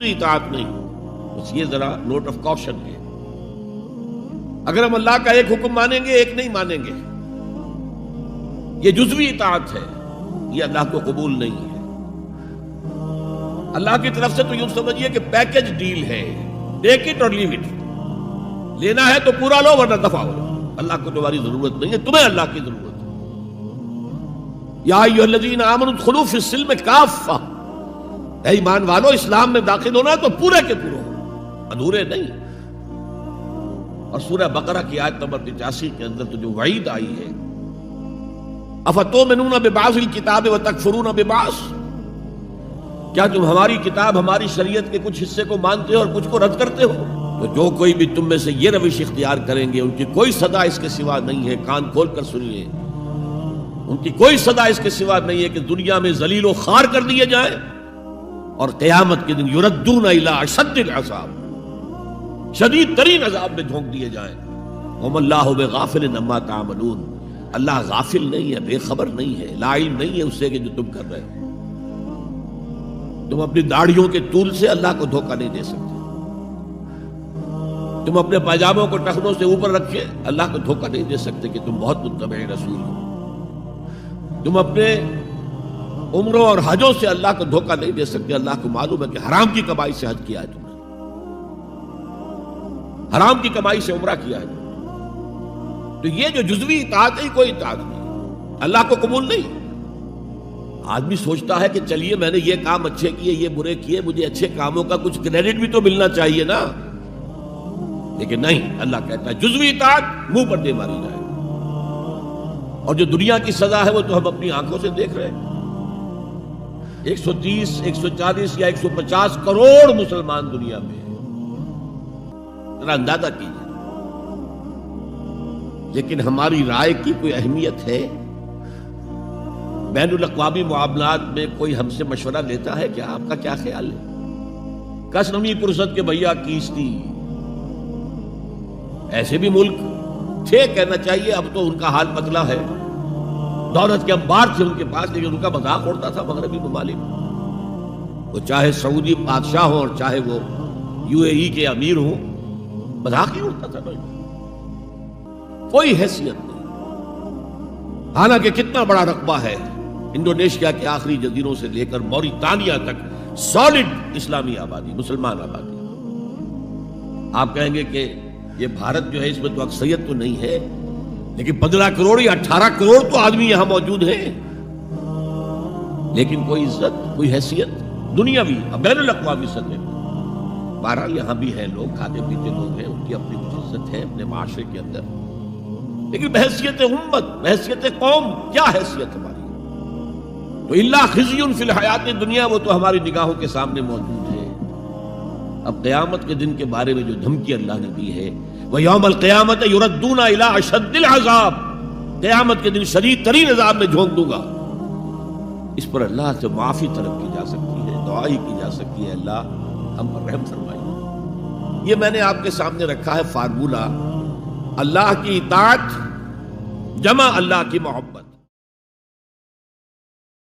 اطاعت نہیں. بس یہ ذرا نوٹ آف کاشن ہے. اگر ہم اللہ کا ایک حکم مانیں گے ایک نہیں مانیں گے، یہ جزوی اطاعت ہے، یہ اللہ کو قبول نہیں ہے. اللہ کی طرف سے تو یوں سمجھیے کہ پیکج ڈیل ہے، ٹیک اٹ اور لیو اٹ. لینا ہے تو پورا لو ورنہ دفع ہو. اللہ کو تمہاری ضرورت نہیں ہے، تمہیں اللہ کی ضرورت ہے. یا ایھا الذین آمنوا ادخلوا فی السلم کافہ، اے ایمان والو اسلام میں داخل ہونا تو پورے کے پورے ہو، ادھورے نہیں. اور سورہ بقرہ کی آیت نمبر 85 کے اندر تو جو وعید آئی ہے، افتؤمنون ببعض الکتاب وتکفرون ببعض، کیا تم ہماری کتاب ہماری شریعت کے کچھ حصے کو مانتے ہو اور کچھ کو رد کرتے ہو؟ تو جو کوئی بھی تم میں سے یہ روش اختیار کریں گے ان کی کوئی صدا اس کے سوا نہیں ہے، کان کھول کر سنیے، ان کی کوئی صدا اس کے سوا نہیں ہے کہ دنیا میں ذلیل و خوار کر دیے جائیں اور قیامت کے دن یردون الی اشد العذاب، شدید ترین عذاب میں جھونک دیے جائیں. وما اللہ بغافل عما تعملون، اللہ غافل نہیں ہے، بے خبر نہیں ہے، لا علم نہیں ہے اس سے کہ جو تم کر رہے ہو. تم اپنی داڑھیوں کے طول سے اللہ کو دھوکہ نہیں دے سکتے. تم اپنے پاجاموں کو ٹخنوں سے اوپر رکھے اللہ کو دھوکہ نہیں دے سکتے کہ تم بہت متبع رسول ہو. تم اپنے عمروں اور حجوں سے اللہ کو دھوکہ نہیں دے سکتے. اللہ کو معلوم ہے کہ حرام کی کمائی سے حج کیا ہے تم نے، حرام کی کمائی سے عمرہ کیا ہے. تو یہ جو جزوی اطاعت ہے کوئی اطاعت نہیں، اللہ کو قبول نہیں. آدمی سوچتا ہے کہ چلیے میں نے یہ کام اچھے کیے، یہ برے کیے، مجھے اچھے کاموں کا کچھ کریڈٹ بھی تو ملنا چاہیے نا. لیکن نہیں، اللہ کہتا ہے جزوی اطاعت منہ پر دے ماری جائے. اور جو دنیا کی سزا ہے وہ تو ہم اپنی آنکھوں سے دیکھ رہے ہیں. 130 140 یا 150 کروڑ مسلمان دنیا میں ہیں، ذرا اندازہ کیجیے. لیکن ہماری رائے کی کوئی اہمیت ہے؟ بین الاقوامی معاملات میں کوئی ہم سے مشورہ لیتا ہے کیا؟ آپ کا کیا خیال ہے؟ کس نمی پرست کے بھیا کیستی، ایسے بھی ملک تھے کہنا چاہیے، اب تو ان کا حال پتلا ہے. دولت کے انبار تھے ان کے پاس، لیکن ان کا مذاق اڑتا تھا مغربی ممالک. وہ چاہے سعودی بادشاہ ہوں اور چاہے وہ UAE کے امیر ہوں، مذاق ہی اڑتا تھا. کوئی حیثیت نہیں. حالانکہ کتنا بڑا رقبہ ہے انڈونیشیا کے آخری جزیروں سے لے کر موریتانیہ تک، سالڈ اسلامی آبادی، مسلمان آبادی. آپ کہیں گے کہ یہ بھارت جو ہے اس میں تو اکثریت تو نہیں ہے، لیکن 15 کروڑ یا 18 کروڑ تو آدمی یہاں موجود ہیں. لیکن کوئی عزت، کوئی حیثیت دنیاوی بین الاقوامی سطح پر. بہرحال یہاں بھی ہیں لوگ، کھاتے پیتے لوگ ہیں، ان کی اپنی کچھ عزت ہے اپنے معاشرے کے اندر. لیکن بحیثیت امت، بحیثیت قوم کیا حیثیت ہماری؟ تو الا خزی فی الحیات دنیا، وہ تو ہماری نگاہوں کے سامنے موجود ہے. اب قیامت کے دن کے بارے میں جو دھمکی اللہ نے دی ہے، وَيَوْمَ الْقِيَامَةِ يُرَدُّونَ إِلَىٰ أَشَدِّ الْعَذَابِ، قیامت کے دن شدید ترین عذاب میں جھونک دوں گا. اس پر اللہ سے معافی طلب کی جا سکتی ہے، دعا ہی کی جا سکتی ہے، اللہ ہم پر رحم فرمائے. یہ میں نے آپ کے سامنے رکھا ہے فارمولہ، اللہ کی اطاعت جمع اللہ کی محبت.